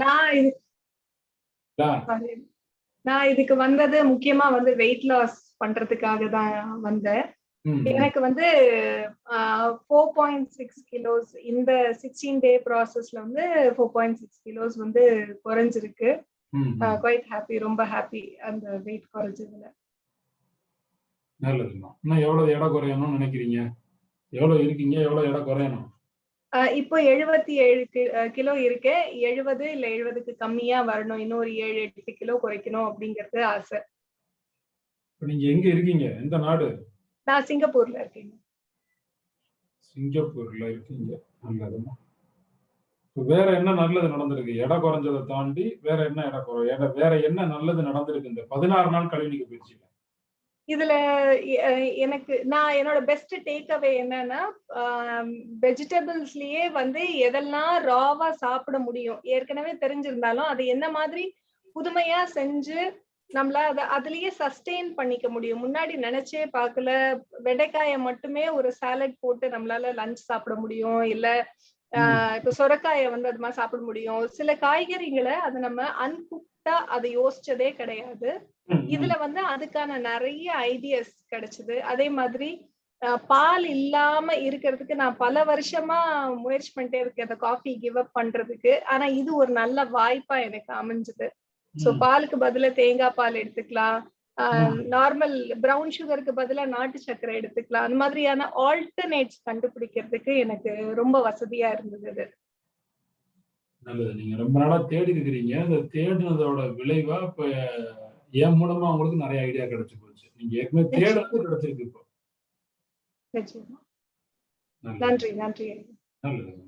நான் இது நான் இதுக்கு வந்தது முக்கியமா வந்து வெயிட் லாஸ் பண்றதுக்காக தான் வந்தேன். எனக்கு வந்து 4.6 கிலோஸ் இந்த 16-day ப்ராசஸ்ல வந்து 4.6 கிலோஸ் வந்து குறைஞ்சிருக்கு. குவைட் ஹாப்பி, ரொம்ப ஹாப்பி அந்த வெயிட் குறைஞ்சதுல. நல்லதுமா. இன்னும் எவ்வளவு எடை குறையணும்னு நினைக்கிறீங்க? எவ்வளவு இருக்கீங்க? எவ்வளவு எடை குறையணும்? இப்போ 77 கிலோ இருக்கு. 70 இல்ல 70க்கு கம்மியா வரணும். இன்னும் ஒரு 7-8 கிலோ குறைக்கணும் அப்படிங்கிறது ஆசை. நீங்க எங்க இருக்கீங்க? எந்த நாடு? நான் சிங்கப்பூர்ல இருக்கேன். சிங்கப்பூர்ல இருக்கீங்க. நல்லதுமா. வேற என்ன நல்லது நடந்திருக்கு? எடை குறைஞ்சதை தாண்டி வேற என்ன வேற என்ன நல்லது நடந்திருக்கு இந்த 16 நாள் கழிவு பயிற்சியில? இதுல எனக்கு நான் என்னோட பெஸ்ட் டேக் அவே என்னன்னா, வெஜிடபிள்ஸ்லயே வந்து எதெல்லாம் ராவா சாப்பிட முடியும் ஏற்கனவே தெரிஞ்சிருந்தாலும் அதை என்ன மாதிரி புதுமையா செஞ்சு நம்மள அதுலயே சஸ்டெயின் பண்ணிக்க முடியும். முன்னாடி நினைச்சே பார்க்கல. வெண்டைக்காயை மட்டுமே ஒரு சாலட் போட்டு நம்மளால லஞ்ச் சாப்பிட முடியும். இல்ல இப்ப சொரக்காயை வந்து அது மாதிரி சாப்பிட முடியும். சில காய்கறிகளை அது நம்ம அன்குக்டா அதை யோசிச்சதே கிடையாது. இதுல வந்து அதுக்கான நிறைய ஐடியாஸ் கிடைச்சது. அதே மாதிரி பால் இல்லாம இருக்கிறதுக்கு நான் பல வருஷமா முயற்சி பண்ணிட்டே இருக்கேன் அந்த காஃபி கிவ் அப் பண்றதுக்கு. ஆனா இது ஒரு நல்ல வாய்ப்பா எனக்கு அமைஞ்சது. சோ பாலுக்கு பதிலா தேங்காய் பால் எடுத்துக்கலாம். நார்மல் பிரவுன் சுகருக்கு பதிலா நாட்டு சர்க்கரை எடுத்துக்கலாம். அந்த மாதிரியான ஆல்டர்னேட்ஸ் கண்டுபிடிக்கிறதுக்கு எனக்கு ரொம்ப வசதியா இருந்தது. நல்லது. நீங்க ரொம்ப நாளா தேடி இருக்கிறீங்க. அந்த தேடினதோட விளைவா இப்ப என் மூலமா உங்களுக்கு நிறைய ஐடியா கிடைச்சு போச்சு. நீங்க ஏற்கனவே தேடுறது கிடைச்சிருக்கு இப்போ. நன்றி. நல்லது.